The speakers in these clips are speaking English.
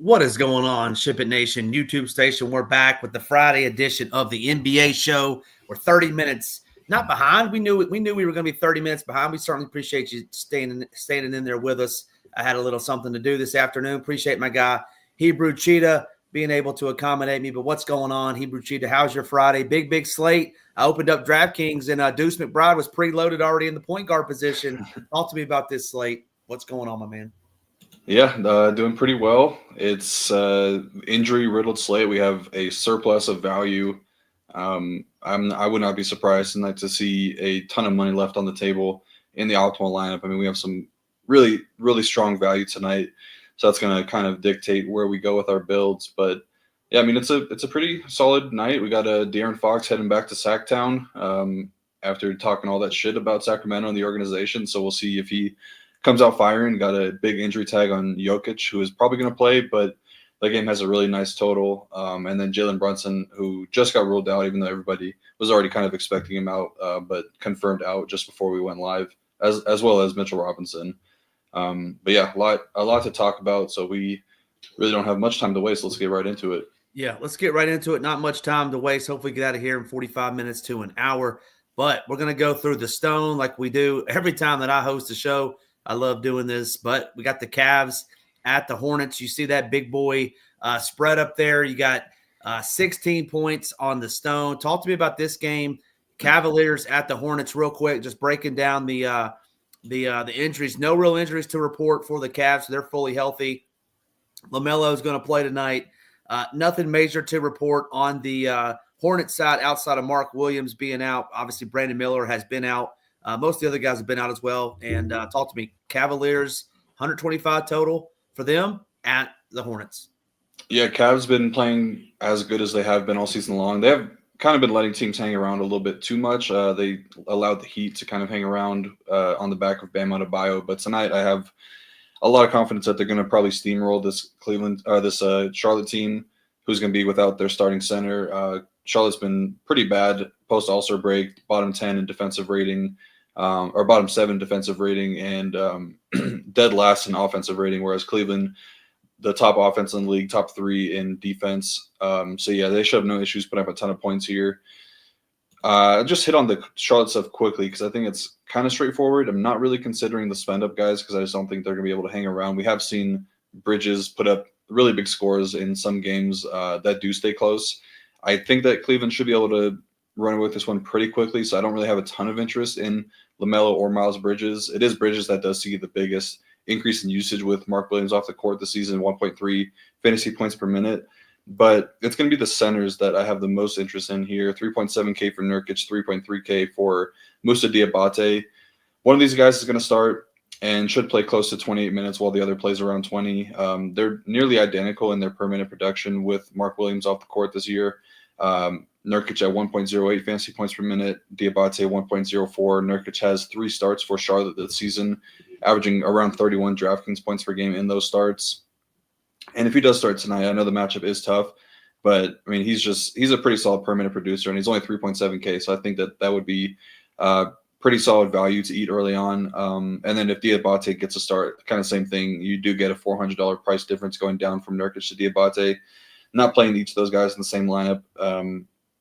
What is going on, Ship It Nation YouTube station? We're back with the Friday edition of the NBA show. We're 30 minutes not behind. We knew we were going to be 30 minutes behind. We certainly appreciate you staying in there with us. I had a little something to do this afternoon. Appreciate my guy Hebrewcheetah being able to accommodate me. But what's going on, Hebrewcheetah? How's your Friday? Big slate. I opened up DraftKings and Deuce McBride was preloaded already in the point guard position. Talk to me about this slate. What's going on, my man? Yeah, doing pretty well. It's injury-riddled slate. We have a surplus of value. I would not be surprised tonight to see a ton of money left on the table in the optimal lineup. I mean, we have some really, really strong value tonight, so that's going to kind of dictate where we go with our builds. But yeah, I mean, it's a pretty solid night. We got De'Aaron Fox heading back to Sacktown after talking all that shit about Sacramento and the organization. So we'll see if he comes out firing. Got a big injury tag on Jokic, who is probably going to play, but that game has a really nice total. And then Jalen Brunson, who just got ruled out, even though everybody was already kind of expecting him out, but confirmed out just before we went live, as well as Mitchell Robinson. But yeah, a lot to talk about. So we really don't have much time to waste. Let's get right into it. Yeah, let's get right into it. Not much time to waste. Hopefully get out of here in 45 minutes to an hour. But we're going to go through the stone like we do every time that I host a show. I love doing this, but we got the Cavs at the Hornets. You see that big boy spread up there. You got 16 points on the stone. Talk to me about this game. Cavaliers at the Hornets real quick, just breaking down the injuries. No real injuries to report for the Cavs. So they're fully healthy. LaMelo is going to play tonight. Nothing major to report on the Hornets side outside of Mark Williams being out. Obviously, Brandon Miller has been out. Most of the other guys have been out as well. And talk to me, Cavaliers, 125 total for them at the Hornets. Yeah, Cavs been playing as good as they have been all season long. They have kind of been letting teams hang around a little bit too much. They allowed the Heat to kind of hang around on the back of Bam Adebayo. But tonight I have a lot of confidence that they're going to probably steamroll this Charlotte team, who's going to be without their starting center. Charlotte's been pretty bad post All-Star break, bottom 10 in defensive rating, or bottom 7 defensive rating, and dead last in offensive rating, whereas Cleveland, the top offense in the league, top 3 in defense. So yeah, they should have no issues putting up a ton of points here. I'll just hit on the Charlotte stuff quickly because I think it's kind of straightforward. I'm not really considering the spend-up guys because I just don't think they're going to be able to hang around. We have seen Bridges put up really big scores in some games that do stay close. I think that Cleveland should be able to run away with this one pretty quickly, so I don't really have a ton of interest in LaMelo or Miles Bridges. It is Bridges that does see the biggest increase in usage with Mark Williams off the court this season, 1.3 fantasy points per minute. But it's going to be the centers that I have the most interest in here. 3.7K for Nurkic, 3.3K for Moussa Diabate. One of these guys is going to start and should play close to 28 minutes while the other plays around 20. They're nearly identical in their per minute production with Mark Williams off the court this year. Nurkic at 1.08 fantasy points per minute, Diabate 1.04. Nurkic has 3 starts for Charlotte this season, averaging around 31 DraftKings points per game in those starts. And if he does start tonight, I know the matchup is tough, but I mean, he's a pretty solid per minute producer, and he's only 3.7K. So I think that would be pretty solid value to eat early on. And then if Diabate gets a start, kind of same thing. You do get a $400 price difference going down from Nurkic to Diabate. Not playing each of those guys in the same lineup.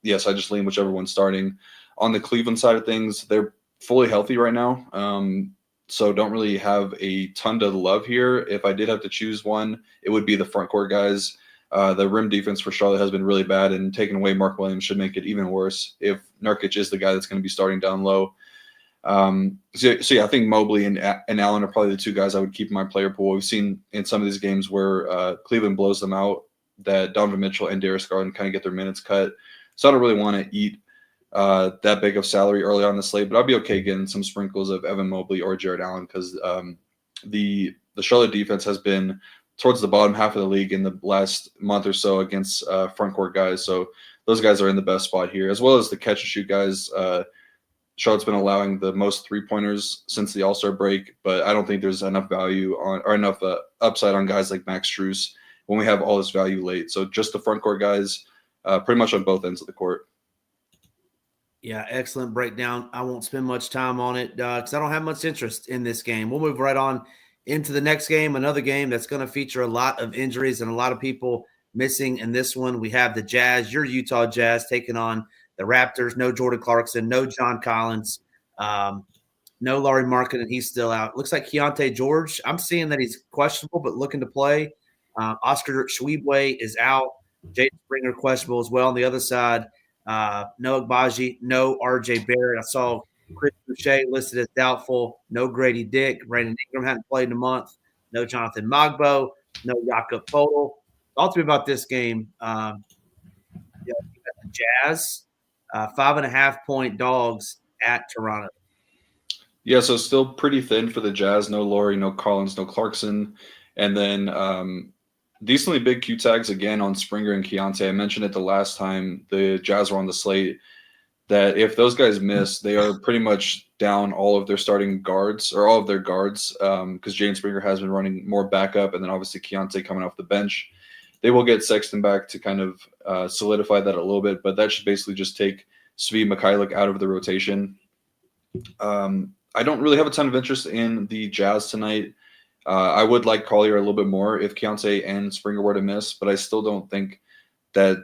Yes, I just lean whichever one's starting. On the Cleveland side of things, they're fully healthy right now. So don't really have a ton to love here. If I did have to choose one, it would be the front court guys. The rim defense for Charlotte has been really bad, and taking away Mark Williams should make it even worse if Nurkic is the guy that's going to be starting down low. So yeah, I think Mobley and Allen are probably the 2 guys I would keep in my player pool. We've seen in some of these games where Cleveland blows them out that Donovan Mitchell and Darius Garland kind of get their minutes cut. So I don't really want to eat that big of salary early on the slate, but I'll be okay getting some sprinkles of Evan Mobley or Jared Allen because the Charlotte defense has been towards the bottom half of the league in the last month or so against front court guys. So those guys are in the best spot here, as well as the catch and shoot guys. Charlotte's been allowing the most 3-pointers since the All-Star break, but I don't think there's enough value on or enough upside on guys like Max Strus when we have all this value late. So just the front court guys, pretty much on both ends of the court. Yeah, excellent breakdown. I won't spend much time on it because I don't have much interest in this game. We'll move right on into the next game, another game that's going to feature a lot of injuries and a lot of people missing in this one. We have the Jazz, your Utah Jazz, taking on the Raptors. No Jordan Clarkson, no John Collins, no Laurie Markkinen. He's still out. Looks like Keontae George. I'm seeing that he's questionable but looking to play. Oscar Schwebwe is out. Jaden Springer questionable as well. On the other side, no Agbaji, no RJ Barrett. I saw Chris Boucher listed as doubtful. No Grady Dick. Brandon Ingram hadn't played in a month. No Jonathan Mogbo. No Jakob Poeltl. Talk to me about this game. You got the Jazz, 5.5-point dogs at Toronto. Yeah, so still pretty thin for the Jazz. No Laurie, no Collins, no Clarkson. And then decently big Q tags again on Springer and Keontae. I mentioned it the last time the Jazz were on the slate that if those guys miss, they are pretty much down all of their starting guards or all of their guards because Jaden Springer has been running more backup, and then obviously Keontae coming off the bench. They will get Sexton back to kind of solidify that a little bit, but that should basically just take Svi Mikhailiuk out of the rotation. I don't really have a ton of interest in the Jazz tonight. I would like Collier a little bit more if Keontae and Springer were to miss, but I still don't think that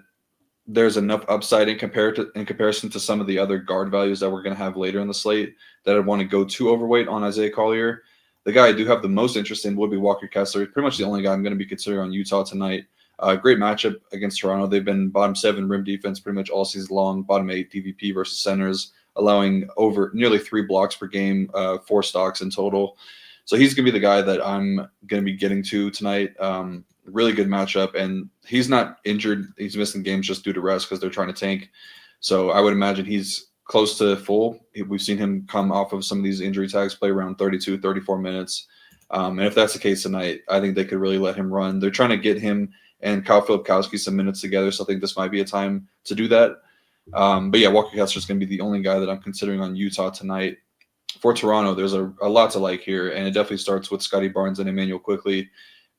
there's enough upside in comparison to some of the other guard values that we're going to have later in the slate that I'd want to go too overweight on Isaiah Collier. The guy I do have the most interest in would be Walker Kessler. He's pretty much the only guy I'm going to be considering on Utah tonight. Great matchup against Toronto. They've been bottom 7 rim defense pretty much all season long, bottom 8 DVP versus centers, allowing over nearly 3 blocks per game, 4 stocks in total. So he's going to be the guy that I'm going to be getting to tonight. Really good matchup, and he's not injured. He's missing games just due to rest because they're trying to tank. So I would imagine he's close to full. We've seen him come off of some of these injury tags, play around 32, 34 minutes. And if that's the case tonight, I think they could really let him run. They're trying to get him and Kyle Filipkowski some minutes together, so I think this might be a time to do that. But yeah, Walker Kessler is going to be the only guy that I'm considering on Utah tonight. For Toronto, there's a lot to like here, and it definitely starts with Scotty Barnes and Emmanuel Quickley.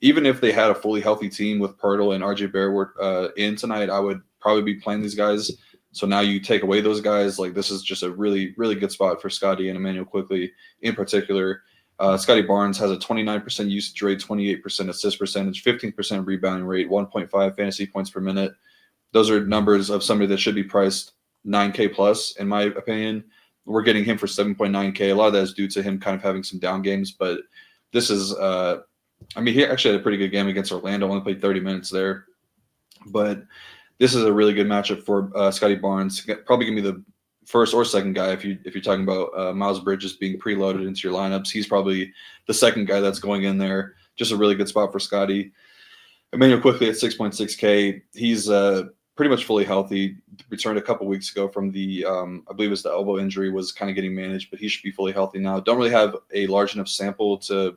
Even if they had a fully healthy team with Poeltl and RJ Barrett in tonight, I would probably be playing these guys. So now you take away those guys. Like, this is just a really, really good spot for Scotty and Emmanuel Quickley in particular. Scotty Barnes has a 29% usage rate, 28% assist percentage, 15% rebounding rate, 1.5 fantasy points per minute. Those are numbers of somebody that should be priced $9K plus, in my opinion. We're getting him for $7.9K. A lot of that is due to him kind of having some down games, but this is he actually had a pretty good game against Orlando, only played 30 minutes there. But this is a really good matchup for Scotty Barnes. Probably going to be the first or second guy if you're talking about Miles Bridges being preloaded into your lineups. He's probably the second guy that's going in there. Just a really good spot for Scotty. Emmanuel Quickley at 6.6K. He's pretty much fully healthy. Returned a couple weeks ago from the, I believe it was the elbow injury, was kind of getting managed, but he should be fully healthy now. Don't really have a large enough sample to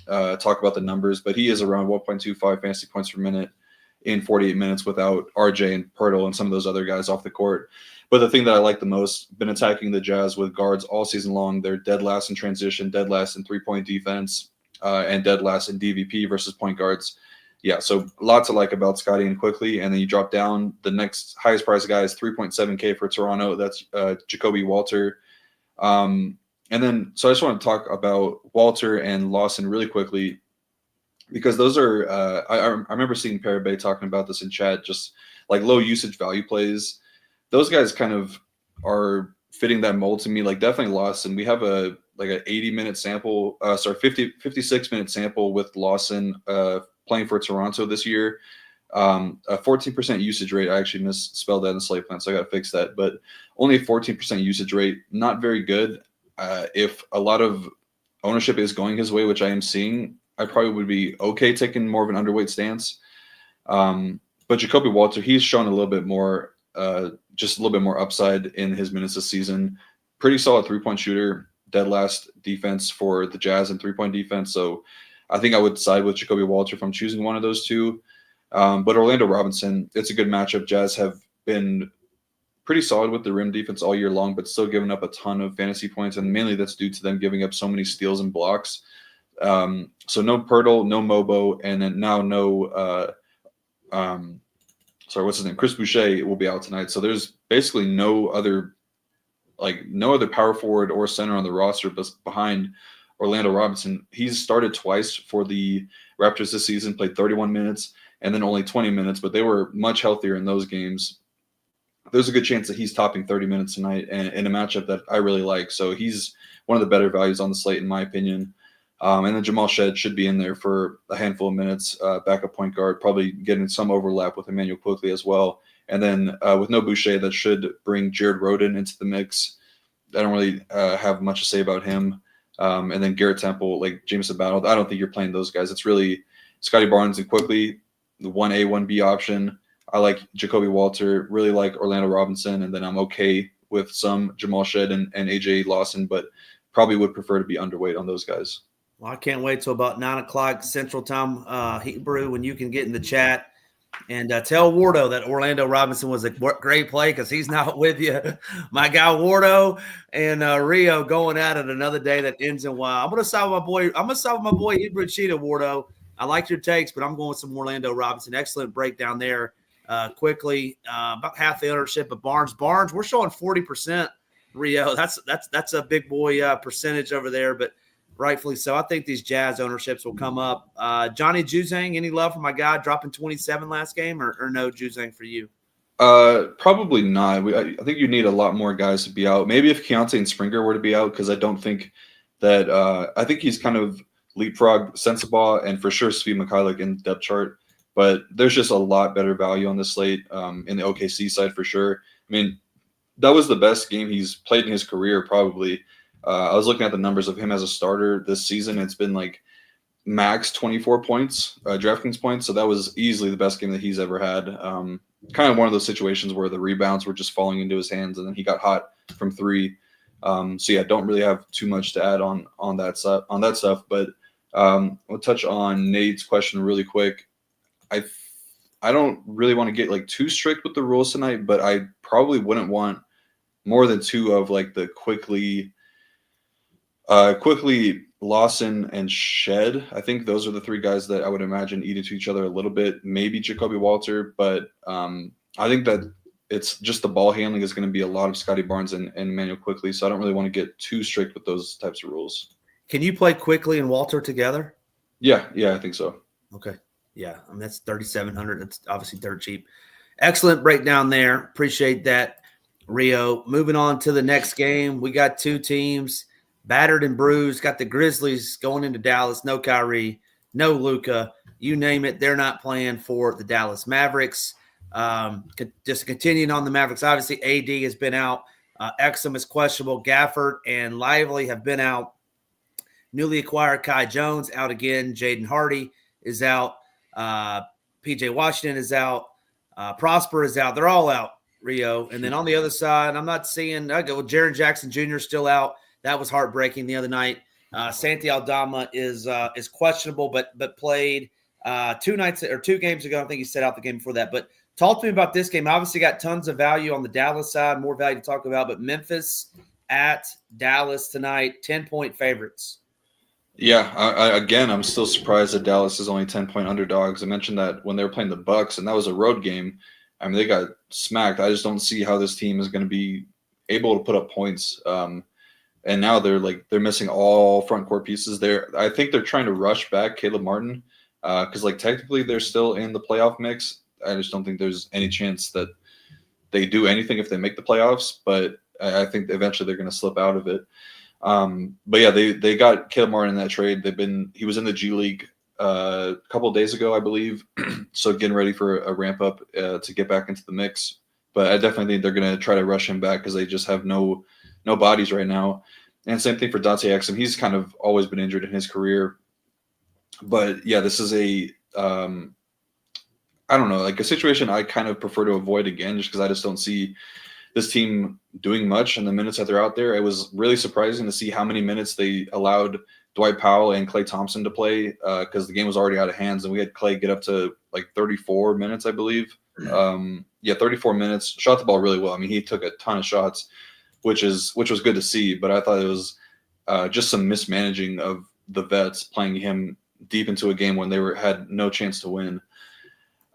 talk about the numbers, but he is around 1.25 fantasy points per minute in 48 minutes without RJ and Poeltl and some of those other guys off the court. But the thing that I like the most, been attacking the Jazz with guards all season long. They're dead last in transition, dead last in three-point defense, and dead last in DVP versus point guards. Yeah, so lots to like about Scotty and Quickley. And then you drop down, the next highest priced guy is 3.7K for Toronto. That's Jacoby Walter. And then, so I just want to talk about Walter and Lawson really quickly, because those are, I remember seeing Parabay talking about this in chat, just like low usage value plays. Those guys kind of are fitting that mold to me, like definitely Lawson. We have an 80-minute sample, 56-minute sample with Lawson playing for Toronto this year. A 14% usage rate. I actually misspelled that in the slate plan, so I got to fix that. But only a 14% usage rate, not very good. If a lot of ownership is going his way, which I am seeing, I probably would be okay taking more of an underweight stance. But Jacoby Walter, he's shown a little bit more, just a little bit more upside in his minutes this season. Pretty solid three-point shooter, dead last defense for the Jazz and three-point defense. So I think I would side with Jacoby Walter if I'm choosing one of those two. But Orlando Robinson, it's a good matchup. Jazz have been pretty solid with the rim defense all year long, but still giving up a ton of fantasy points, and mainly that's due to them giving up so many steals and blocks. So no Poeltl, no Mobo, and then now no what's his name? Chris Boucher will be out tonight. So there's basically no other power forward or center on the roster behind Orlando Robinson. He's started twice for the Raptors this season, played 31 minutes and then only 20 minutes, but they were much healthier in those games. There's a good chance that he's topping 30 minutes tonight in a matchup that I really like. So he's one of the better values on the slate, in my opinion. And then Jamal Shead should be in there for a handful of minutes, backup point guard, probably getting some overlap with Emmanuel Quickley as well. And then with no Boucher, that should bring Jared Rhoden into the mix. I don't really have much to say about him. And then Garrett Temple, like Jameson Battle, I don't think you're playing those guys. It's really Scotty Barnes and Quickley, the 1A, 1B option. I like Jacoby Walter, really like Orlando Robinson, and then I'm okay with some Jamal Shead and AJ Lawson, but probably would prefer to be underweight on those guys. Well, I can't wait till about 9 o'clock Central Time, Hebrew, when you can get in the chat and tell Wardo that Orlando Robinson was a great play because he's not with you. My guy Wardo and Rio going at it another day that ends in Y. I'm gonna side with my boy. I'm gonna side with my boy Hebrewcheetah, Wardo. I like your takes, but I'm going with some Orlando Robinson. Excellent breakdown there. Quickly, about half the ownership of Barnes. Barnes, we're showing 40%. Rio, that's a big boy percentage over there, but rightfully so. I think these Jazz ownerships will come up. Johnny Juzang, any love for my guy dropping 27 last game, or no Juzang for you? Probably not. I think you need a lot more guys to be out. Maybe if Keontae and Springer were to be out, because I don't think that I think he's kind of leapfrog Sensabaugh and for sure Svi Mikhailiuk in the depth chart. But there's just a lot better value on the slate in the OKC side for sure. I mean, that was the best game he's played in his career probably. I was looking at the numbers of him as a starter this season. It's been like max 24 points, DraftKings points. So that was easily the best game that he's ever had. Kind of one of those situations where the rebounds were just falling into his hands and then he got hot from three. So yeah, don't really have too much to add on that stuff. But we'll touch on Nate's question really quick. I don't really want to get like too strict with the rules tonight, but I probably wouldn't want more than two of like the quickly Lawson and Shed. I think those are the three guys that I would imagine eat into each other a little bit. Maybe Jacoby Walter, but I think that it's just the ball handling is going to be a lot of Scotty Barnes and Emmanuel Quickley. So I don't really want to get too strict with those types of rules. Can you play Quickley and Walter together? Yeah, I think so. Okay. Yeah, I mean, that's 3,700. That's obviously dirt cheap. Excellent breakdown there. Appreciate that, Rio. Moving on to the next game. We got two teams, battered and bruised. Got the Grizzlies going into Dallas. No Kyrie, no Luka. You name it, they're not playing for the Dallas Mavericks. Just continuing on the Mavericks, obviously AD has been out. Exum is questionable. Gafford and Lively have been out. Newly acquired Kai Jones out again. Jaden Hardy is out. PJ Washington is out. Prosper is out. They're all out, Rio. And then on the other side, I'm not seeing – I go Jaren Jackson Jr. still out. That was heartbreaking the other night. Santi Aldama is questionable, but played 2 games ago. I think he set out the game before that. But talk to me about this game. Obviously got tons of value on the Dallas side, more value to talk about. But Memphis at Dallas tonight, 10-point favorites. Yeah, I'm still surprised that Dallas is only 10-point underdogs. I mentioned that when they were playing the Bucks, and that was a road game. I mean, they got smacked. I just don't see how this team is going to be able to put up points. And now they're missing all front court pieces. I think they're trying to rush back Caleb Martin because technically they're still in the playoff mix. I just don't think there's any chance that they do anything if they make the playoffs. But I think eventually they're going to slip out of it. But yeah, they got Caleb Martin in that trade. He was in the G League a couple of days ago, I believe. So getting ready for a ramp up to get back into the mix. But I definitely think they're going to try to rush him back because they just have no bodies right now. And same thing for Dante Exum. He's kind of always been injured in his career. But yeah, this is a situation I kind of prefer to avoid again, just because I just don't see this team doing much in the minutes that they're out there. It was really surprising to see how many minutes they allowed Dwight Powell and Klay Thompson to play because the game was already out of hands, and we had Klay get up to 34 minutes, I believe. 34 minutes. Shot the ball really well. I mean, he took a ton of shots, which was good to see. But I thought it was just some mismanaging of the vets playing him deep into a game when they had no chance to win.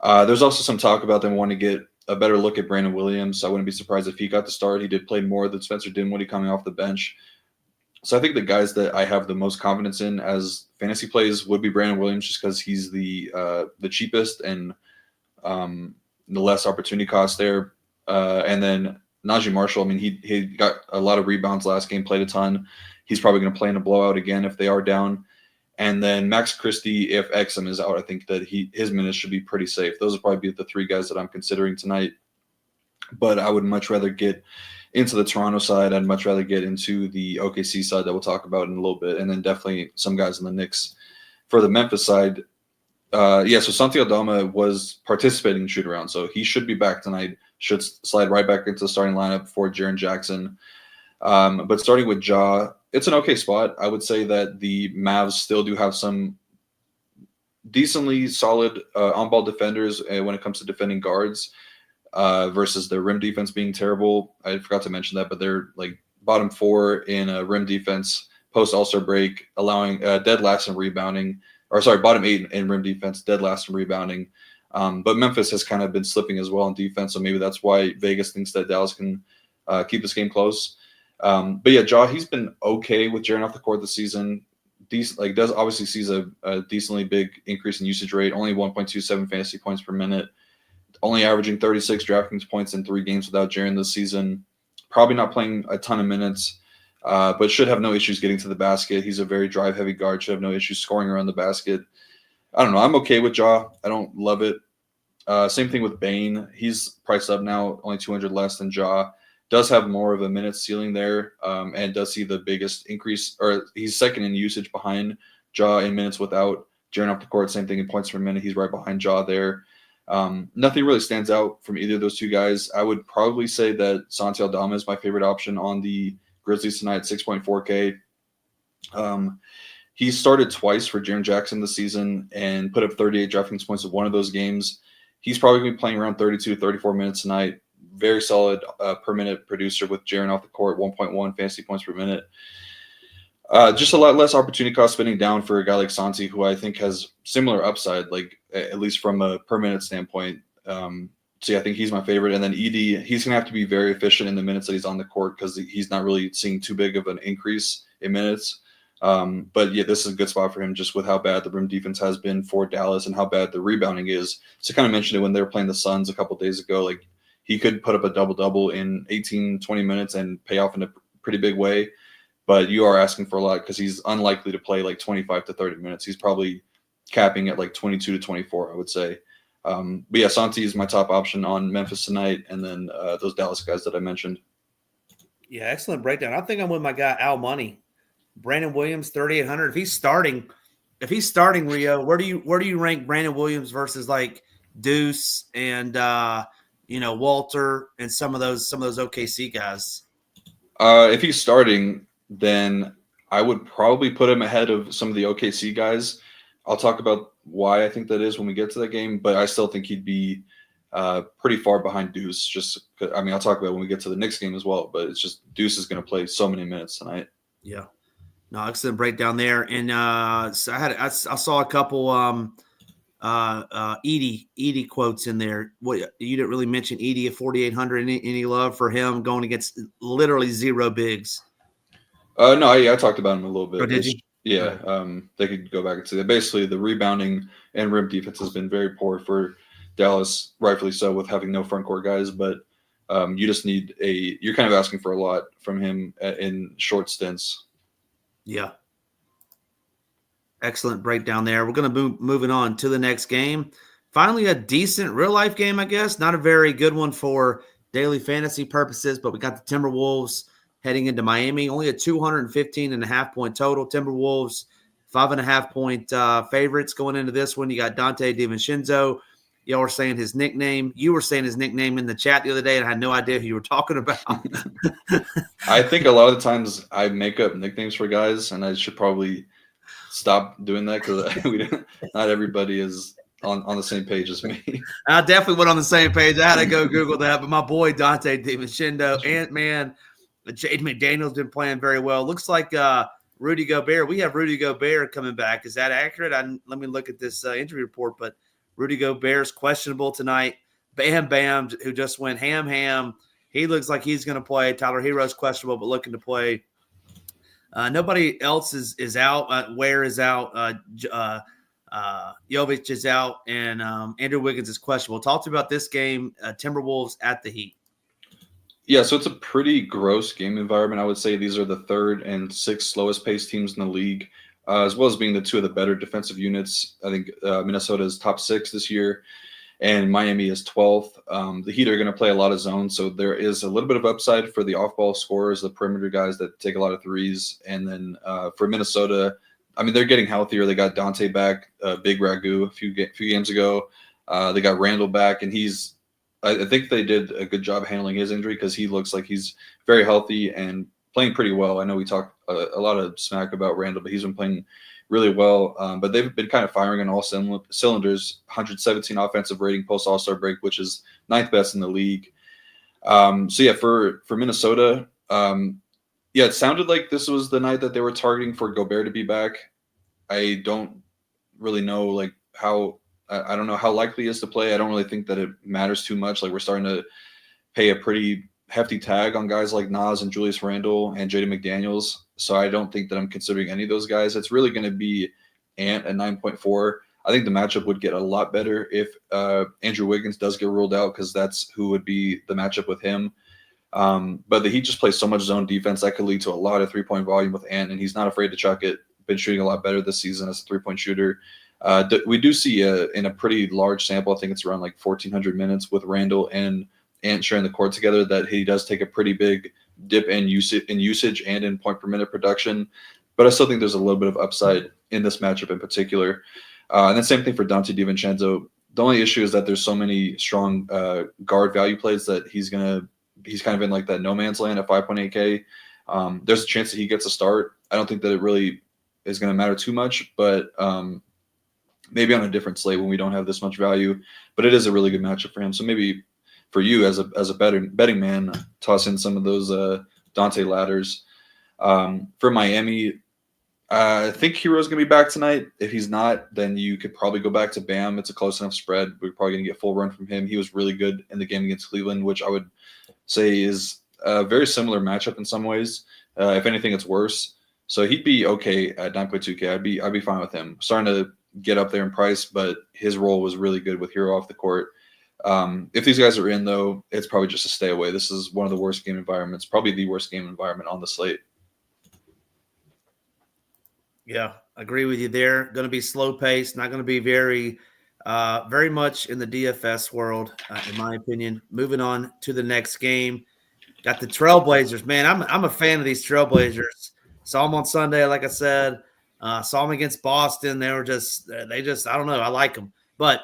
There's also some talk about them wanting to get a better look at Brandon Williams. I wouldn't be surprised if he got the start. He did play more than Spencer Dinwiddie coming off the bench. So I think the guys that I have the most confidence in as fantasy plays would be Brandon Williams, just because he's the cheapest and the less opportunity cost there. And then Najee Marshall, I mean, he got a lot of rebounds last game, played a ton. He's probably going to play in a blowout again if they are down. And then Max Christie, if Exum is out, I think that his minutes should be pretty safe. Those will probably be the three guys that I'm considering tonight. But I would much rather get into the Toronto side. I'd much rather get into the OKC side that we'll talk about in a little bit. And then definitely some guys in the Knicks. For the Memphis side, so Santi Aldama was participating in shoot around, so he should be back tonight. Should slide right back into the starting lineup for Jaren Jackson. But starting with Ja, it's an okay spot. I would say that the Mavs still do have some decently solid on-ball defenders when it comes to defending guards versus their rim defense being terrible. I forgot to mention that, but they're like bottom 4 in rim defense post All-Star break, allowing dead last in rebounding. Bottom 8 in rim defense, dead last in rebounding. But Memphis has kind of been slipping as well in defense, so maybe that's why Vegas thinks that Dallas can keep this game close. But yeah, Ja, he's been okay with Jaren off the court this season. Does obviously sees a decently big increase in usage rate, only 1.27 fantasy points per minute, only averaging 36 DraftKings points in 3 games without Jaren this season. Probably not playing a ton of minutes. But should have no issues getting to the basket. He's a very drive-heavy guard. Should have no issues scoring around the basket. I don't know. I'm okay with Ja. I don't love it. Same thing with Bane. He's priced up now, only 200 less than Ja. Does have more of a minute ceiling there, and does see the biggest increase. Or he's second in usage behind Ja in minutes without Jaren off the court. Same thing in points per minute. He's right behind Ja there. Nothing really stands out from either of those two guys. I would probably say that Santi Aldama is my favorite option on the Grizzlies tonight, 6.4K. He started twice for Jaren Jackson this season and put up 38 DraftKings points in one of those games. He's probably going to be playing around 32 to 34 minutes tonight. Very solid per minute producer with Jaren off the court, 1.1 fantasy points per minute. Just a lot less opportunity cost spending down for a guy like Santi, who I think has similar upside, like at least from a per minute standpoint. So yeah, I think he's my favorite. And then Edey, he's going to have to be very efficient in the minutes that he's on the court because he's not really seeing too big of an increase in minutes. But yeah, this is a good spot for him just with how bad the rim defense has been for Dallas and how bad the rebounding is. So kind of mentioned it when they were playing the Suns a couple of days ago. Like he could put up a double-double in 18, 20 minutes and pay off in a pretty big way. But you are asking for a lot because he's unlikely to play like 25 to 30 minutes. He's probably capping at like 22 to 24, I would say. But yeah, Santi is my top option on Memphis tonight, and then those Dallas guys that I mentioned. Yeah, excellent breakdown. I think I'm with my guy Al Money, Brandon Williams, 3,800. If he's starting Rio, where do you rank Brandon Williams versus like Deuce and Walter and some of those OKC guys? If he's starting, then I would probably put him ahead of some of the OKC guys. I'll talk about why I think that is when we get to that game, but I still think he'd be pretty far behind Deuce. I'll talk about it when we get to the Knicks game as well, but it's just Deuce is going to play so many minutes tonight. Yeah. No, excellent breakdown there. And so I saw a couple Edey quotes in there. What you didn't really mention Edey at 4,800. Any love for him going against literally zero bigs? No, I talked about him a little bit. Oh, did you? Yeah, they could go back and see that. Basically, the rebounding and rim defense has been very poor for Dallas, rightfully so, with having no front court guys. But you just need you're kind of asking for a lot from him in short stints. Yeah. Excellent breakdown there. We're going to be moving on to the next game. Finally, a decent real-life game, I guess. Not a very good one for daily fantasy purposes, but we got the Timberwolves heading into Miami. Only a 215.5-point total. Timberwolves, 5.5-point favorites going into this one. You got Dante DiVincenzo. Y'all were saying his nickname. You were saying his nickname in the chat the other day, and I had no idea who you were talking about. I think a lot of the times I make up nicknames for guys, and I should probably stop doing that because not everybody is on the same page as me. I definitely went on the same page. I had to go Google that, but my boy Dante DiVincenzo, Ant-Man, Jaden McDaniel's been playing very well. Looks like Rudy Gobert. We have Rudy Gobert coming back. Is that accurate? Let me look at this injury report, but Rudy Gobert's questionable tonight. Bam Bam, who just went ham. He looks like he's going to play. Tyler Hero's questionable, but looking to play. Nobody else is out. Ware is out. Jovic is out, and Andrew Wiggins is questionable. Talk to me about this game, Timberwolves at the Heat. Yeah, so it's a pretty gross game environment. I would say these are the third and sixth slowest paced teams in the league, as well as being the two of the better defensive units. I think Minnesota is top 6 this year, and Miami is 12th. The Heat are going to play a lot of zone, so there is a little bit of upside for the off-ball scorers, the perimeter guys that take a lot of threes. And then for Minnesota, I mean, they're getting healthier. They got Dante back, Big Ragu a few games ago. They got Randall back, and I think they did a good job handling his injury because he looks like he's very healthy and playing pretty well. I know we talked a lot of smack about Randall, but he's been playing really well. But they've been kind of firing on all cylinders. 117 offensive rating post All-Star break, which is 9th best in the league. So yeah, for Minnesota, it sounded like this was the night that they were targeting for Gobert to be back. I don't really know how. I don't know how likely he is to play. I don't really think that it matters too much. Like, we're starting to pay a pretty hefty tag on guys like Nas and Julius Randle and Jaden McDaniels. So I don't think that I'm considering any of those guys. It's really going to be Ant at 9.4. I think the matchup would get a lot better if Andrew Wiggins does get ruled out, because that's who would be the matchup with him. But the Heat just plays so much zone defense that could lead to a lot of three-point volume with Ant, and he's not afraid to chuck it. Been shooting a lot better this season as a three-point shooter. We do see in a pretty large sample, I think it's around 1,400 minutes with Randall and Ant sharing the court together, that he does take a pretty big dip in usage and in point per minute production. But I still think there's a little bit of upside in this matchup in particular. And then same thing for Dante DiVincenzo. The only issue is that there's so many strong guard value plays that he's kind of in that no man's land at 5.8K. There's a chance that he gets a start. I don't think that it really is going to matter too much, but maybe on a different slate when we don't have this much value. But it is a really good matchup for him. So maybe for you as a betting man, toss in some of those Dante ladders. For Miami, I think Hero's going to be back tonight. If he's not, then you could probably go back to Bam. It's a close enough spread. We're probably going to get full run from him. He was really good in the game against Cleveland, which I would say is a very similar matchup in some ways. If anything, it's worse. So he'd be okay at 9.2K. I'd be fine with him. Starting to get up there in price, but his role was really good with Hero off the court. If these guys are in, though, it's probably just a stay away. This is one of the worst game environments, probably the worst game environment on the slate. Yeah, agree with you there. Going to be slow paced, not going to be very much in the DFS world, in my opinion. Moving on to the next game. Got the Trailblazers. Man, I'm a fan of these Trailblazers. Saw them on Sunday, like I said. Saw them against Boston. They just I don't know. I like them. But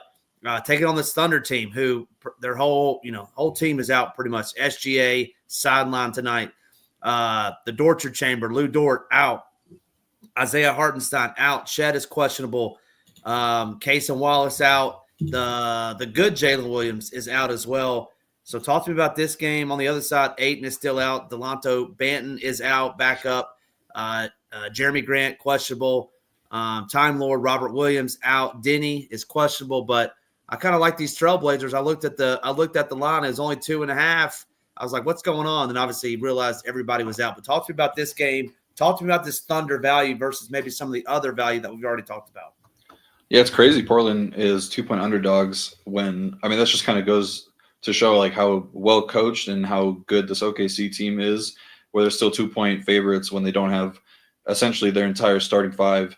taking on this Thunder team, who their whole team is out pretty much. SGA sideline tonight. The Dortcher Chamber, Lou Dort out. Isaiah Hartenstein out. Chet is questionable. Case and Wallace out. The good Jalen Williams is out as well. So talk to me about this game. On the other side, Ayton is still out. Delonto Banton is out, back up. Jeremy Grant, questionable. Time Lord Robert Williams out. Denny is questionable, but I kind of like these Trailblazers. I looked at the line. It was only 2.5. I was like, what's going on? And obviously realized everybody was out. But talk to me about this game. Talk to me about this Thunder value versus maybe some of the other value that we've already talked about. Yeah, it's crazy. Portland is 2-point underdogs that just kind of goes to show how well coached and how good this OKC team is, where they're still 2-point favorites when they don't have essentially their entire starting five.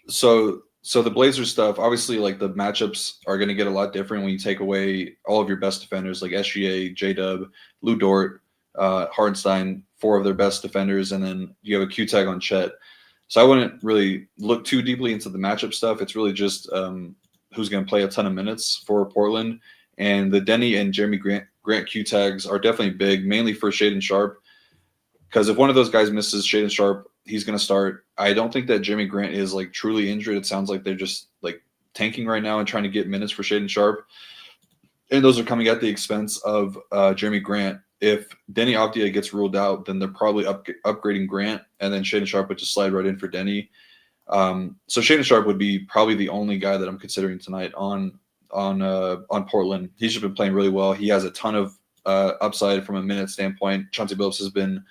So the Blazers stuff, obviously, the matchups are going to get a lot different when you take away all of your best defenders, like SGA, J-Dub, Lou Dort, Hardenstein, 4 of their best defenders, and then you have a Q tag on Chet. So I wouldn't really look too deeply into the matchup stuff. It's really just who's going to play a ton of minutes for Portland. And the Denny and Jeremy Grant Q tags are definitely big, mainly for Shaedon Sharpe. Because if one of those guys misses Shaedon Sharpe, he's going to start. I don't think that Jeremy Grant is truly injured. It sounds like they're just tanking right now and trying to get minutes for Shaedon Sharpe. And those are coming at the expense of Jeremy Grant. If Denny Avdija gets ruled out, then they're probably upgrading Grant, and then Shaedon Sharpe would just slide right in for Denny. So Shaedon Sharpe would be probably the only guy that I'm considering tonight on Portland. He's just been playing really well. He has a ton of upside from a minute standpoint. Chauncey Billups has been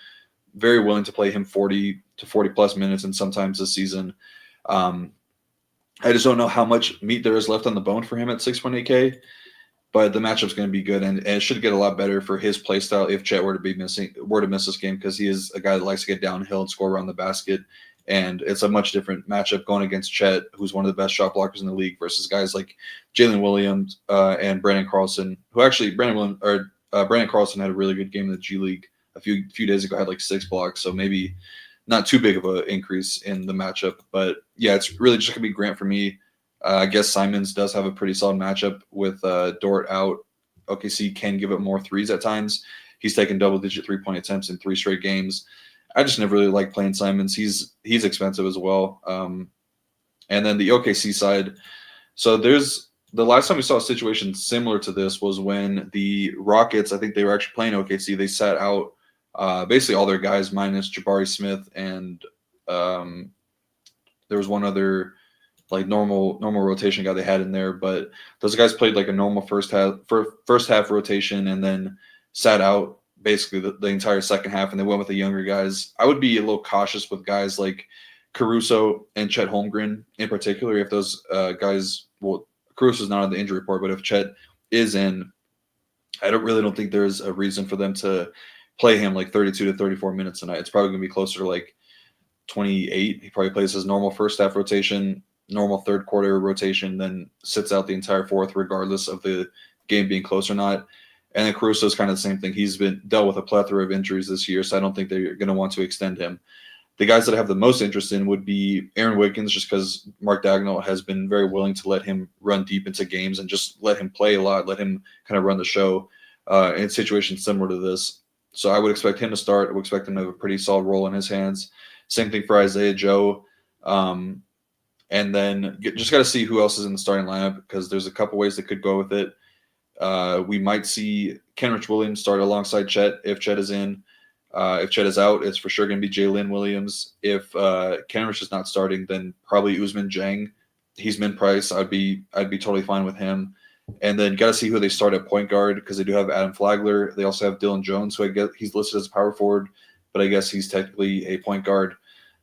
very willing to play him 40 to 40 plus minutes and sometimes this season. I just don't know how much meat there is left on the bone for him at 6.8K, but the matchup's going to be good, and it should get a lot better for his play style if Chet were to miss this game, because he is a guy that likes to get downhill and score around the basket, and it's a much different matchup going against Chet, who's one of the best shot blockers in the league, versus guys like Jalen Williams and Brandon Carlson, who actually Brandon Carlson had a really good game in the G League a few days ago, had like 6 blocks, so maybe not too big of an increase in the matchup. But yeah, it's really just going to be Grant for me. I guess Simons does have a pretty solid matchup with Dort out. OKC can give up more threes at times. He's taken double-digit three-point attempts in 3 straight games. I just never really liked playing Simons. He's expensive as well. And then the OKC side, so there's the last time we saw a situation similar to this was when the Rockets, I think they were actually playing OKC, they sat out basically all their guys minus Jabari Smith, and there was one other like normal rotation guy they had in there, but those guys played like a normal first half rotation and then sat out basically the entire second half, and they went with the younger guys. I would be a little cautious with guys like Caruso and Chet Holmgren in particular. If those guys, well, Caruso's not on the injury report, but if Chet is in, I don't think there's a reason for them to play him like 32 to 34 minutes tonight. It's probably going to be closer to like 28. He probably plays his normal first half rotation, normal third quarter rotation, then sits out the entire fourth, regardless of the game being close or not. And then Caruso's kind of the same thing. He's been dealt with a plethora of injuries this year, so I don't think they're going to want to extend him. The guys that I have the most interest in would be Aaron Wiggins, just because Mark Dagnall has been very willing to let him run deep into games and just let him play a lot, let him kind of run the show in situations similar to this. So I would expect him to start. I would expect him to have a pretty solid role in his hands. Same thing for Isaiah Joe. And then just got to see who else is in the starting lineup, because there's a couple ways that could go with it. We might see Kenrich Williams start alongside Chet if Chet is in. If Chet is out, it's for sure going to be Jalen Williams. If Kenrich is not starting, then probably Usman Jang. He's min price. I'd be totally fine with him. And then got to see who they start at point guard, because they do have Adam Flagler. They also have Dylan Jones, who I guess he's listed as a power forward, but I guess he's technically a point guard.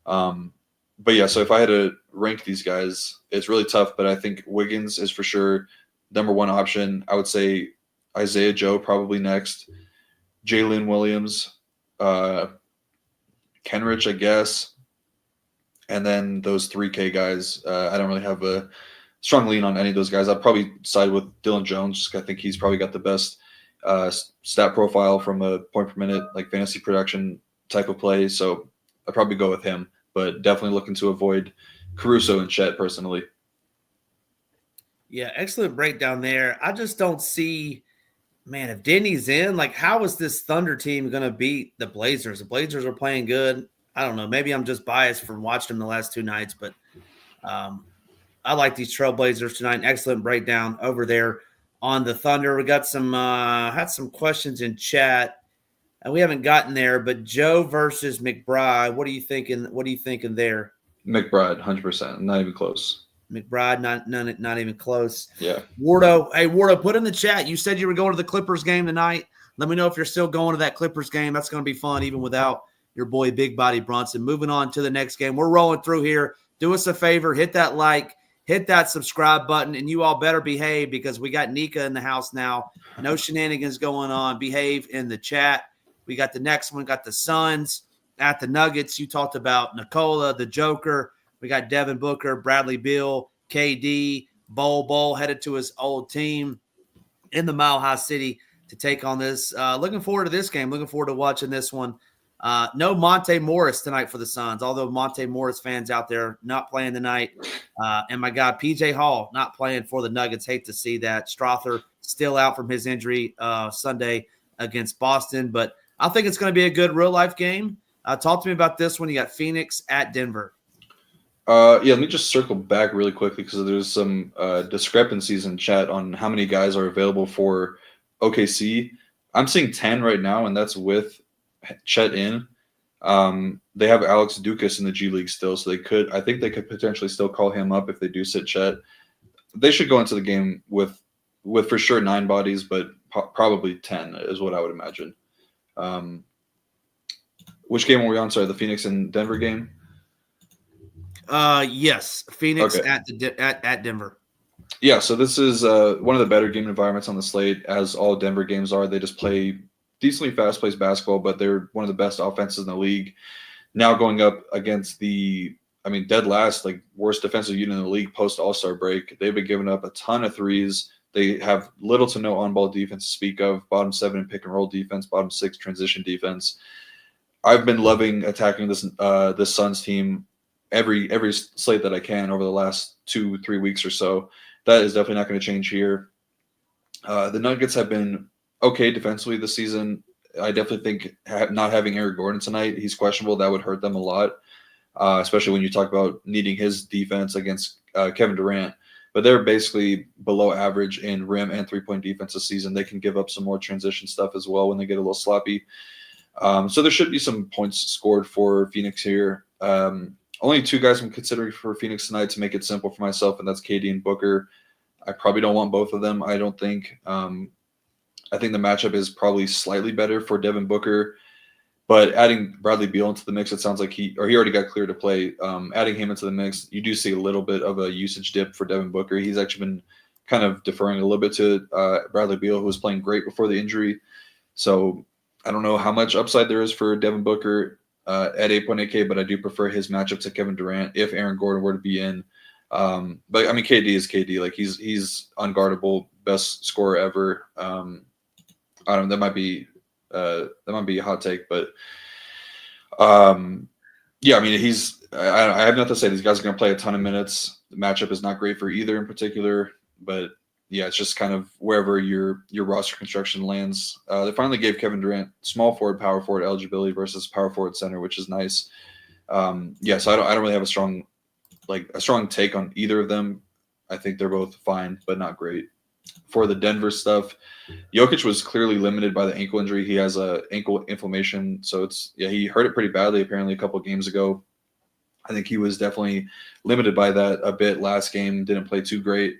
But yeah, so if I had to rank these guys, it's really tough, but I think Wiggins is for sure number one option. I would say Isaiah Joe probably next, Jalen Williams, Kenrich, I guess, and then those 3K guys. I don't really have a strong lean on any of those guys. I'd probably side with Dylan Jones, just 'cause I think he's probably got the best stat profile from a point per minute, like fantasy production type of play. So I'd probably go with him, but definitely looking to avoid Caruso and Chet personally. Yeah, excellent breakdown there. I just don't see, man, if Denny's in, like, how is this Thunder team going to beat the Blazers? The Blazers are playing good. I don't know. Maybe I'm just biased from watching them the last 2 nights, but I like these Trailblazers tonight. Excellent breakdown over there on the Thunder. We got some had some questions in chat, and we haven't gotten there. But Joe versus McBride, what are you thinking? What are you thinking there? McBride, 100%, not even close. McBride, not even close. Yeah. Wardo, hey Wardo, put in the chat. You said you were going to the Clippers game tonight. Let me know if you're still going to that Clippers game. That's going to be fun, even without your boy Big Body Brunson. Moving on to the next game. We're rolling through here. Do us a favor, hit that like, hit that subscribe button, and you all better behave, because we got Nika in the house now. No shenanigans going on. Behave in the chat. We got the next one. Got the Suns at the Nuggets. You talked about Nikola, the Joker. We got Devin Booker, Bradley Beal, KD, Bol headed to his old team in the Mile High City to take on this. Looking forward to this game. Looking forward to watching this one. No Monte Morris tonight for the Suns, although Monte Morris fans out there not playing tonight. And my guy PJ Hall not playing for the Nuggets. Hate to see that. Strother still out from his injury Sunday against Boston. But I think it's going to be a good real-life game. Talk to me about this one. You got Phoenix at Denver. Yeah, let me just circle back really quickly, because there's some discrepancies in chat on how many guys are available for OKC. I'm seeing 10 right now, and that's with Chet in. They have Alex Dukas in the G League still, so I think they could potentially still call him up if they do sit Chet. They should go into the game with for sure 9 bodies, but probably 10 is what I would imagine. Which game were we on? Sorry, the Phoenix and Denver game? Yes. Phoenix Okay. at Denver. Yeah, so this is one of the better game environments on the slate, as all Denver games are. They just play decently fast-paced basketball, but they're one of the best offenses in the league. Now going up against dead last, like worst defensive unit in the league post All-Star break. They've been giving up a ton of threes. They have little to no on-ball defense to speak of. Bottom 7 in pick-and-roll defense, bottom 6 transition defense. I've been loving attacking this Suns team every slate that I can over the last 2-3 weeks or so. That is definitely not going to change here. The Nuggets have been okay defensively this season. I definitely think not having Eric Gordon tonight, he's questionable. That would hurt them a lot, especially when you talk about needing his defense against Kevin Durant. But they're basically below average in rim and three-point defense this season. They can give up some more transition stuff as well when they get a little sloppy. So there should be some points scored for Phoenix here. Only 2 guys I'm considering for Phoenix tonight to make it simple for myself, and that's KD and Booker. I probably don't want both of them, I don't think. I think the matchup is probably slightly better for Devin Booker, but adding Bradley Beal into the mix, it sounds like he already got cleared to play. Adding him into the mix, you do see a little bit of a usage dip for Devin Booker. He's actually been kind of deferring a little bit to Bradley Beal, who was playing great before the injury. So I don't know how much upside there is for Devin Booker at 8.8K, but I do prefer his matchup to Kevin Durant if Aaron Gordon were to be in. But I mean, KD is KD. Like he's unguardable, best scorer ever. I don't know. That might be a hot take, but yeah. I mean, I have nothing to say. These guys are going to play a ton of minutes. The matchup is not great for either in particular, but yeah, it's just kind of wherever your roster construction lands. They finally gave Kevin Durant small forward, power forward eligibility versus power forward center, which is nice. Yeah, so I don't really have a strong take on either of them. I think they're both fine, but not great. For the Denver stuff, Jokic was clearly limited by the ankle injury. He has a ankle inflammation, so he hurt it pretty badly apparently a couple of games ago. I think he was definitely limited by that a bit last game. Didn't play too great,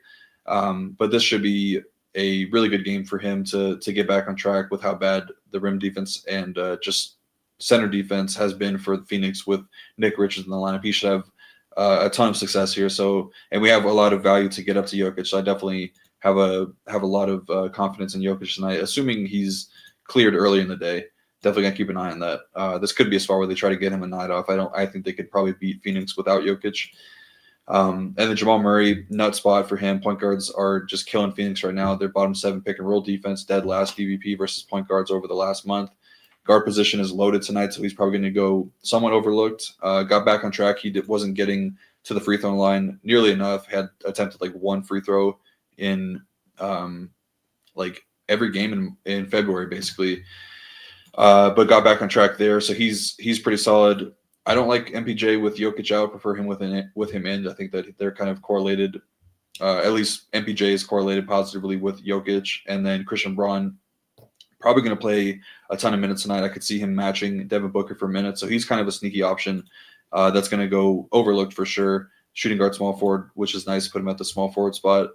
but this should be a really good game for him to get back on track with how bad the rim defense and just center defense has been for Phoenix with Nick Richards in the lineup. He should have a ton of success here. So, and we have a lot of value to get up to Jokic. So I definitely have a lot of confidence in Jokic tonight, assuming he's cleared early in the day. Definitely gonna keep an eye on that. This could be a spot where they try to get him a night off. I think they could probably beat Phoenix without Jokic. And then Jamal Murray, nut spot for him. Point guards are just killing Phoenix right now. Their bottom 7 pick and roll defense, dead last DVP versus point guards over the last month. Guard position is loaded tonight, so he's probably going to go somewhat overlooked. Got back on track. He wasn't getting to the free throw line nearly enough. Had attempted like 1 free throw in like every game in February, basically. But got back on track there. So he's pretty solid. I don't like MPJ with Jokic out. I prefer him with him in. I think that they're kind of correlated. At least MPJ is correlated positively with Jokic. And then Christian Braun probably going to play a ton of minutes tonight. I could see him matching Devin Booker for minutes. So he's kind of a sneaky option that's going to go overlooked for sure. Shooting guard, small forward, which is nice. Put him at the small forward spot.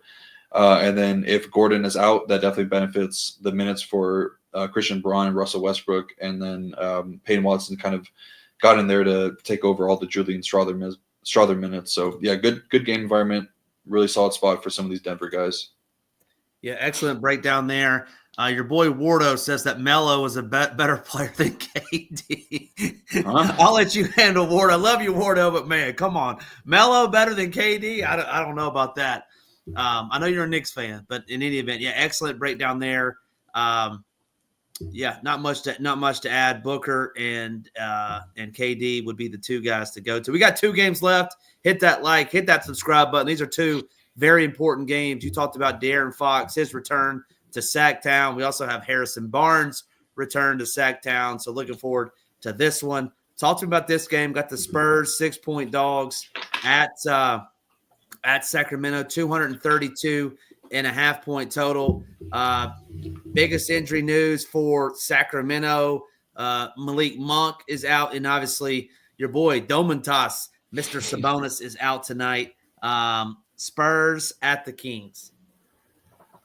And then if Gordon is out, that definitely benefits the minutes for Christian Braun and Russell Westbrook. And then Peyton Watson kind of got in there to take over all the Julian Strawther minutes. So, yeah, good game environment. Really solid spot for some of these Denver guys. Yeah, excellent breakdown there. Your boy Wardo says that Melo is a better player than KD. Huh? I'll let you handle Wardo. I love you, Wardo, but, man, come on. Melo better than KD? I don't know about that. I know you're a Knicks fan, but in any event, yeah, excellent breakdown there. Yeah, not much to add. Booker and KD would be the 2 guys to go to. We got 2 games left. Hit that like, hit that subscribe button. These are 2 very important games. You talked about De'Aaron Fox, his return to Sacktown. We also have Harrison Barnes return to Sacktown. So looking forward to this one. Talk to me about this game. Got the Spurs 6-point dogs at Sacramento, 232.5 point total. Biggest injury news for Sacramento. Malik Monk is out, and obviously your boy Domantas, Mr. Sabonis, is out tonight. Spurs at the Kings.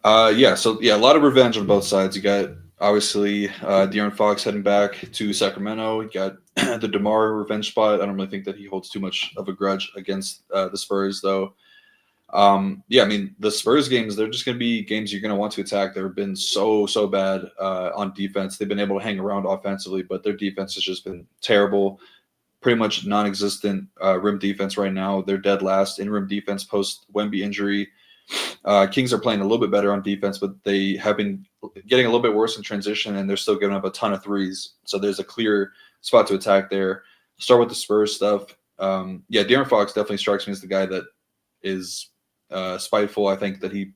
So a lot of revenge on both sides. You got Obviously, De'Aaron Fox heading back to Sacramento. He got the DeMar revenge spot. I don't really think that he holds too much of a grudge against the Spurs, though. Yeah, I mean, the Spurs games, they're just going to be games you're going to want to attack. They've been so bad on defense. They've been able to hang around offensively, but their defense has just been terrible. Pretty much non-existent rim defense right now. They're dead last in rim defense post-Wemby injury. Kings are playing a little bit better on defense, but they have been getting a little bit worse in transition, and they're still giving up a ton of threes. So there's a clear spot to attack there. Start with the Spurs stuff. Yeah, De'Aaron Fox definitely strikes me as the guy that is spiteful. I think that he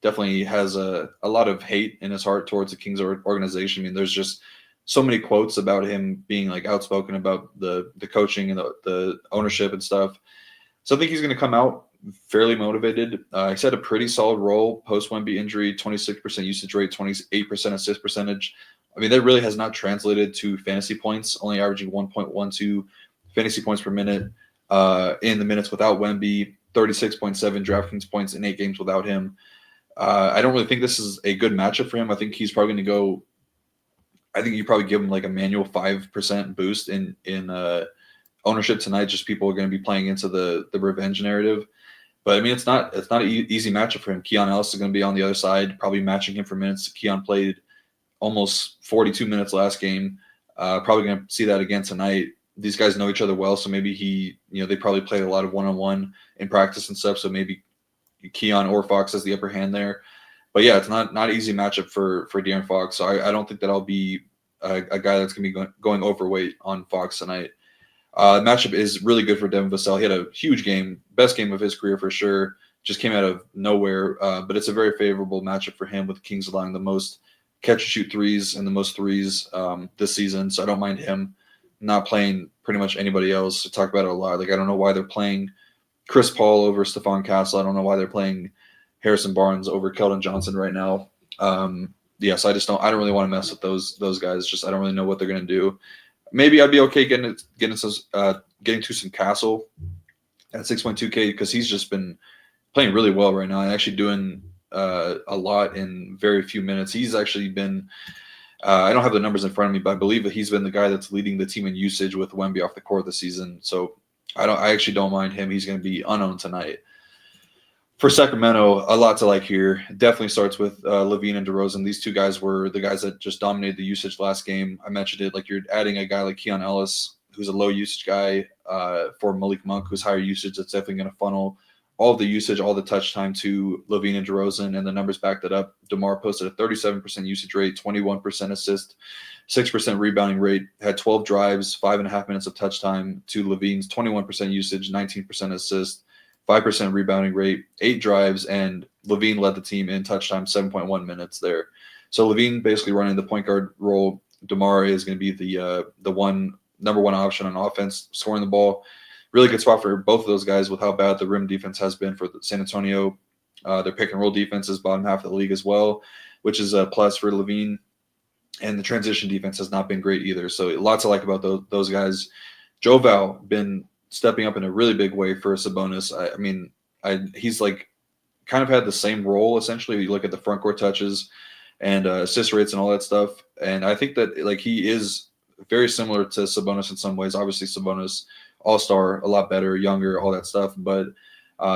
definitely has a lot of hate in his heart towards the Kings organization. I mean, there's just so many quotes about him being like outspoken about the coaching and the ownership and stuff. So I think he's going to come out fairly motivated. He's had a pretty solid role post-Wemby injury, 26% usage rate, 28% assist percentage. I mean, that really has not translated to fantasy points, only averaging 1.12 fantasy points per minute in the minutes without Wemby, 36.7 DraftKings points in 8 games without him. I don't really think this is a good matchup for him. I think he's probably going to go – I think you probably give him like a manual 5% boost in ownership tonight. Just people are going to be playing into the revenge narrative. But I mean, it's not an easy matchup for him. Keon Ellis is going to be on the other side, probably matching him for minutes. Keon played almost 42 minutes last game. Probably going to see that again tonight. These guys know each other well, so maybe they probably played a lot of one-on-one in practice and stuff. So maybe Keon or Fox has the upper hand there. But yeah, it's not an easy matchup for De'Aaron Fox. So I don't think that I'll be a guy that's going to be going overweight on Fox tonight. Matchup is really good for Devin Vassell. He had a huge game, best game of his career for sure. Just came out of nowhere, but it's a very favorable matchup for him with the Kings allowing the most catch-and-shoot threes and the most threes this season. So I don't mind him not playing pretty much anybody else. I talk about it a lot. Like, I don't know why they're playing Chris Paul over Stephon Castle. I don't know why they're playing Harrison Barnes over Keldon Johnson right now. So I don't really want to mess with those guys. Just I don't really know what they're going to do. Maybe I'd be okay getting to some Castle at 6.2K because he's just been playing really well right now and actually doing a lot in very few minutes. He's actually been I don't have the numbers in front of me, but I believe that he's been the guy that's leading the team in usage with Wemby off the court this season. So I actually don't mind him. He's going to be unowned tonight. For Sacramento, a lot to like here. Definitely starts with LaVine and DeRozan. These two guys were the guys that just dominated the usage last game. I mentioned it. Like, you're adding a guy like Keon Ellis, who's a low usage guy, for Malik Monk, who's higher usage. That's definitely going to funnel all of the usage, all the touch time to LaVine and DeRozan, and the numbers backed it up. DeMar posted a 37% usage rate, 21% assist, 6% rebounding rate, had 12 drives, 5.5 minutes of touch time to LaVine's 21% usage, 19% assist, 5% rebounding rate, 8 drives, and LaVine led the team in touch time, 7.1 minutes there. So LaVine basically running the point guard role. DeMar is going to be the number one option on offense, scoring the ball. Really good spot for both of those guys with how bad the rim defense has been for San Antonio. Their pick and roll defense is bottom half of the league as well, which is a plus for LaVine. And the transition defense has not been great either. So lots to like about those guys. Joe Val been stepping up in a really big way for Sabonis. He's like kind of had the same role essentially. You look at the front court touches and assist rates and all that stuff. And I think that like he is very similar to Sabonis in some ways. Obviously Sabonis all-star, a lot better, younger, all that stuff. But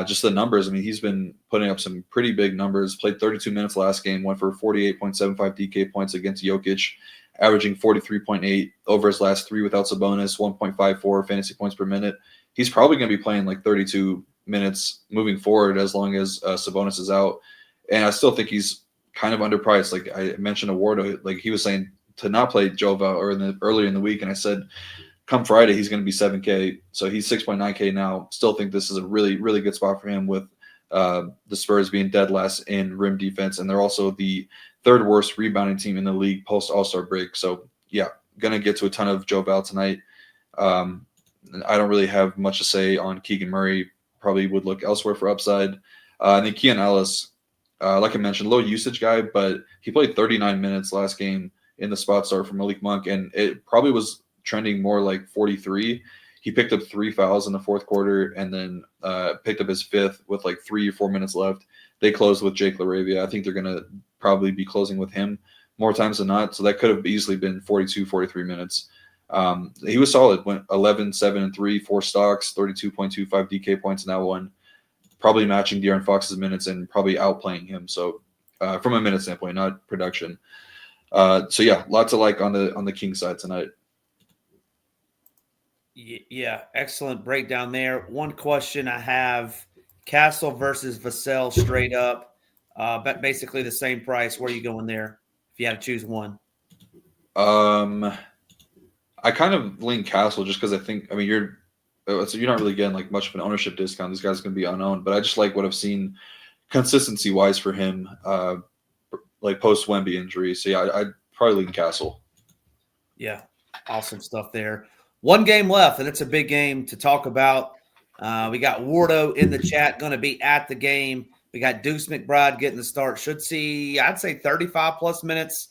just the numbers, I mean, he's been putting up some pretty big numbers. Played 32 minutes last game, went for 48.75 DK points against Jokic, averaging 43.8 over his last 3 without Sabonis, 1.54 fantasy points per minute. He's probably going to be playing like 32 minutes moving forward as long as Sabonis is out. And I still think he's kind of underpriced. Like I mentioned, Eduardo, like he was saying to not play Jova earlier in the week, and I said, come Friday, he's going to be 7K. So he's 6.9K now. Still think this is a really, really good spot for him with the Spurs being dead last in rim defense. And they're also the 3rd worst rebounding team in the league post All-Star break. So, yeah, going to get to a ton of Joe Val tonight. I don't really have much to say on Keegan Murray. Probably would look elsewhere for upside. And then Keon Ellis, like I mentioned, low usage guy, but he played 39 minutes last game in the spot start for Malik Monk. And it probably was trending more like 43. He picked up 3 fouls in the 4th quarter and then picked up his 5th with like 3 or 4 minutes left. They closed with Jake LaRavia. I think they're going to probably be closing with him more times than not. So that could have easily been 42, 43 minutes. He was solid. Went 11, 7, and 3, 4 stocks, 32.25 DK points in that one. Probably matching De'Aaron Fox's minutes and probably outplaying him. So from a minute standpoint, not production. So yeah, lots of like on the King side tonight. Yeah, excellent breakdown there. One question I have: Castle versus Vassell straight up, but basically the same price. Where are you going there if you had to choose one? I kind of lean Castle just because you're not really getting like much of an ownership discount. These guys are going to be unowned, but I just like what I've seen consistency wise for him, like post Wemby injury. So yeah, I'd probably lean Castle. Yeah, awesome stuff there. One game left, and it's a big game to talk about. We got Wardo in the chat, going to be at the game. We got Deuce McBride getting the start. Should see, I'd say 35-plus minutes.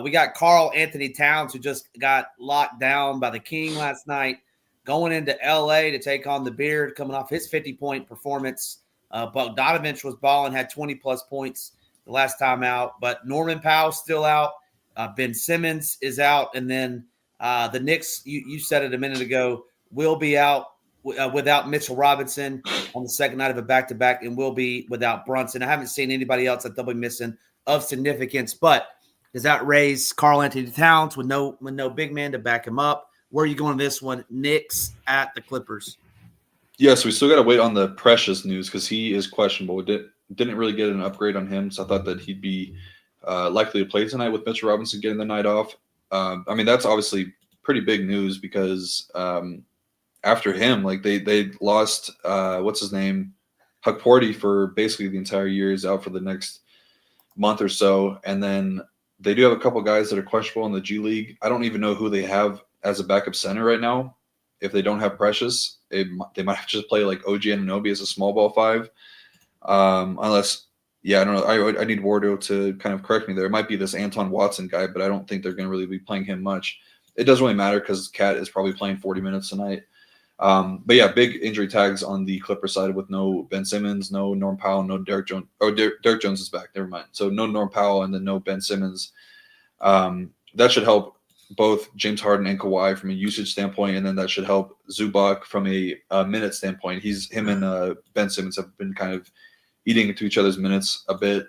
We got Karl Anthony Towns, who just got locked down by the King last night, going into L.A. to take on the Beard, coming off his 50-point performance. Bogdanovich was balling, had 20-plus points the last time out. But Norman Powell's still out. Ben Simmons is out. And then the Knicks, you said it a minute ago, will be out without Mitchell Robinson on the second night of a back-to-back and will be without Brunson. I haven't seen anybody else that they'll be missing of significance. But does that raise Karl Anthony Towns with no big man to back him up? Where are you going this one? Knicks at the Clippers. Yes, we still got to wait on the Precious news because he is questionable. We didn't really get an upgrade on him, so I thought that he'd be likely to play tonight with Mitchell Robinson getting the night off. That's obviously pretty big news because after him, like they lost what's his name, Huckporty for basically the entire year. He's out for the next month or so, and then they do have a couple guys that are questionable in the G League. I don't even know who they have as a backup center right now. If they don't have Precious, they might have to just play like OG Anunoby as a small ball 5. Unless, I don't know. I need Wardo to kind of correct me there. It might be this Anton Watson guy, but I don't think they're going to really be playing him much. It doesn't really matter because Cat is probably playing 40 minutes tonight. But yeah, big injury tags on the Clipper side with no Ben Simmons, no Norm Powell, no Derek Jones. Oh, Derek Jones is back. Never mind. So no Norm Powell and then no Ben Simmons. That should help both James Harden and Kawhi from a usage standpoint, and then that should help Zubac from a minute standpoint. Him and Ben Simmons have been kind of eating into each other's minutes a bit.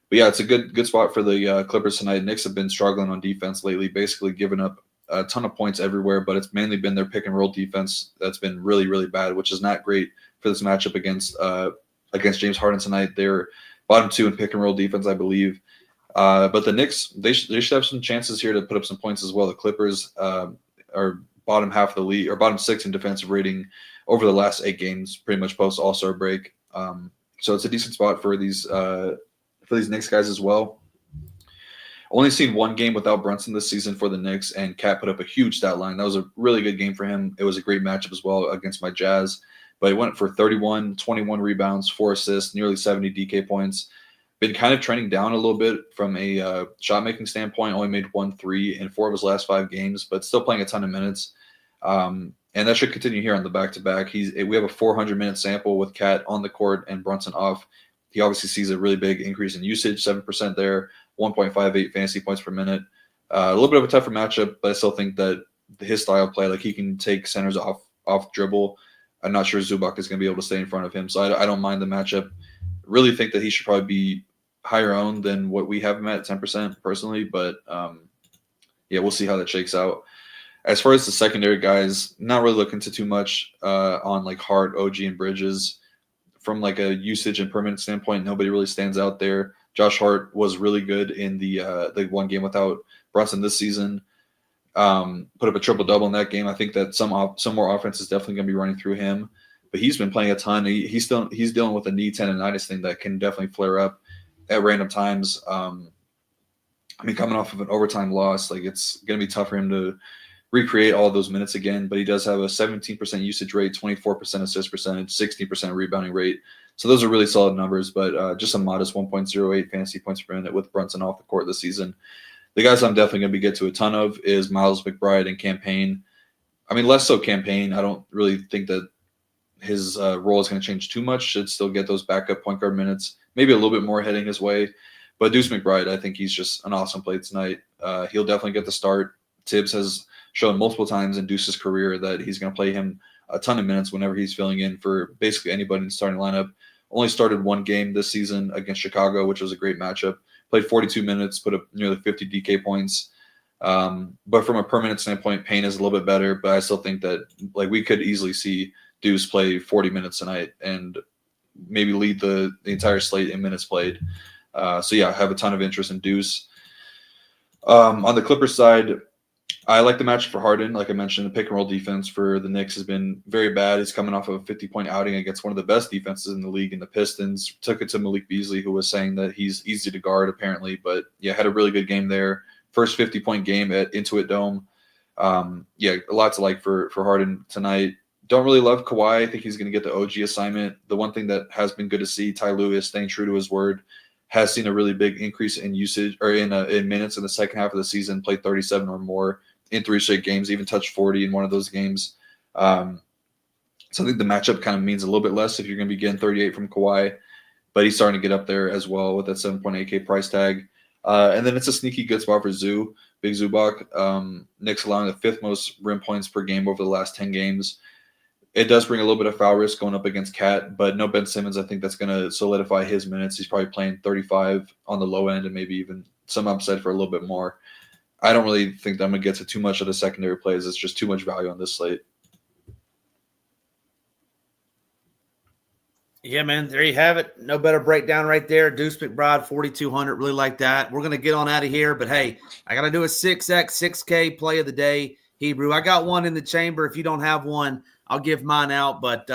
But yeah, it's a good spot for the Clippers tonight. Knicks have been struggling on defense lately, basically giving up a ton of points everywhere, but it's mainly been their pick and roll defense that's been really, really bad, which is not great for this matchup against James Harden tonight. They're bottom 2 in pick and roll defense, I believe. But the Knicks, they should have some chances here to put up some points as well. The Clippers are bottom half of the league, or bottom 6 in defensive rating over the last 8 games, pretty much post All-Star break. So it's a decent spot for these Knicks guys as well. Only seen one game without Brunson this season for the Knicks, and Cat put up a huge stat line. That was a really good game for him. It was a great matchup as well against my Jazz. But he went for 31, 21 rebounds, 4 assists, nearly 70 DK points. Been kind of trending down a little bit from a shot-making standpoint. Only made 1 3 in 4 of his last 5 games, but still playing a ton of minutes. And that should continue here on the back-to-back. We have a 400-minute sample with Cat on the court and Brunson off. He obviously sees a really big increase in usage, 7% there, 1.58 fantasy points per minute. A little bit of a tougher matchup, but I still think that his style of play, like he can take centers off dribble. I'm not sure Zubac is going to be able to stay in front of him, so I don't mind the matchup. Really think that he should probably be higher owned than what we have him at 10% personally, but we'll see how that shakes out. As far as the secondary guys, not really looking to too much on like Hart, OG, and Bridges. From like a usage and permanent standpoint, nobody really stands out there. Josh Hart was really good in the one game without Brunson this season. Put up a triple-double in that game. I think that some more offense is definitely going to be running through him, but he's been playing a ton. He's dealing with a knee tendonitis thing that can definitely flare up at random times. Coming off of an overtime loss, like it's going to be tough for him to recreate all those minutes again, but he does have a 17% usage rate, 24% assist percentage, 60% rebounding rate. So those are really solid numbers, but just a modest 1.08 fantasy points per minute with Brunson off the court this season. The guys I'm definitely going to get to a ton of is Miles McBride and Campaign. Less so Campaign. I don't really think that his role is going to change too much. Should still get those backup point guard minutes, maybe a little bit more heading his way. But Deuce McBride, I think he's just an awesome play tonight. He'll definitely get the start. Tibbs has shown multiple times in Deuce's career that he's going to play him a ton of minutes whenever he's filling in for basically anybody in the starting lineup. Only started one game this season against Chicago, which was a great matchup. Played 42 minutes, put up nearly 50 DK points. But from a per minute standpoint, Payne is a little bit better. But I still think that we could easily see Deuce play 40 minutes tonight and maybe lead the entire slate in minutes played. So yeah, I have a ton of interest in Deuce. On the Clippers side, I like the match for Harden. Like I mentioned, the pick and roll defense for the Knicks has been very bad. He's coming off of a 50-point outing against one of the best defenses in the league in the Pistons. Took it to Malik Beasley, who was saying that he's easy to guard apparently. But yeah, had a really good game there. First 50-point game at Intuit Dome. Yeah, a lot to like for Harden tonight. Don't really love Kawhi. I think he's going to get the OG assignment. The one thing that has been good to see, Ty Lewis staying true to his word, has seen a really big increase in usage or in minutes in the second half of the season, played 37 or more in 3 straight games, even touched 40 in one of those games. So I think the matchup kind of means a little bit less if you're going to be getting 38 from Kawhi, but he's starting to get up there as well with that 7.8K price tag. And then it's a sneaky good spot for Zoo, Big Zubac. Knicks allowing the 5th most rim points per game over the last 10 games. It does bring a little bit of foul risk going up against Cat, but no Ben Simmons. I think that's going to solidify his minutes. He's probably playing 35 on the low end and maybe even some upside for a little bit more. I don't really think that I'm going to get to too much of the secondary plays. It's just too much value on this slate. Yeah, man, there you have it. No better breakdown right there. Deuce McBride, 4,200. Really like that. We're going to get on out of here, but hey, I got to do a 6X, 6K play of the day. Hebrew, I got one in the chamber. If you don't have one, I'll give mine out. But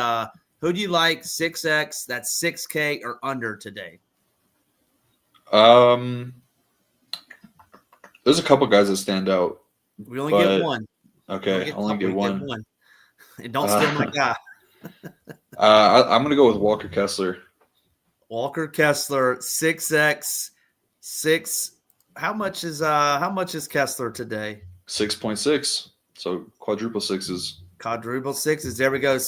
who do you like, 6X, that's 6K or under today? There's a couple guys that stand out. We only get one. Okay, only get one. And don't steal my guy. I'm going to go with Walker Kessler. Walker Kessler, 6X, 6. How much is Kessler today? 6.6. So quadruple sixes. Quadruple sixes. There we go.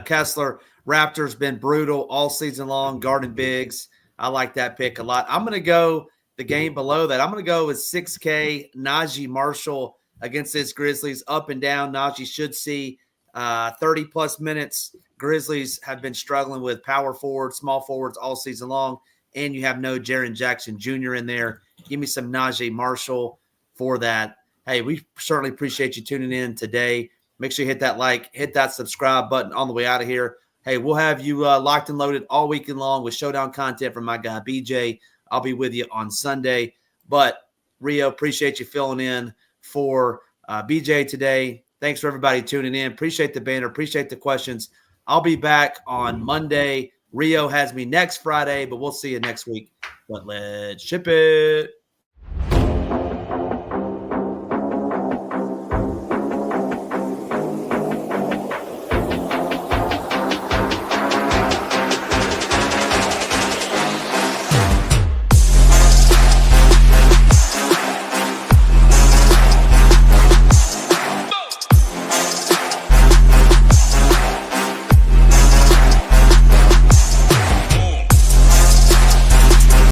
Kessler, Raptors been brutal all season long, guarding bigs. I like that pick a lot. I'm going to go the game below that. I'm going to go with 6K, Najee Marshall against this Grizzlies, up and down. Najee should see 30-plus minutes. Grizzlies have been struggling with power forwards, small forwards all season long, and you have no Jaren Jackson Jr. in there. Give me some Najee Marshall for that. Hey, we certainly appreciate you tuning in today. Make sure you hit that like, hit that subscribe button on the way out of here. Hey, we'll have you locked and loaded all weekend long with showdown content from my guy, BJ. I'll be with you on Sunday. But, Rio, appreciate you filling in for BJ today. Thanks for everybody tuning in. Appreciate the banner. Appreciate the questions. I'll be back on Monday. Rio has me next Friday, but we'll see you next week. But let's ship it.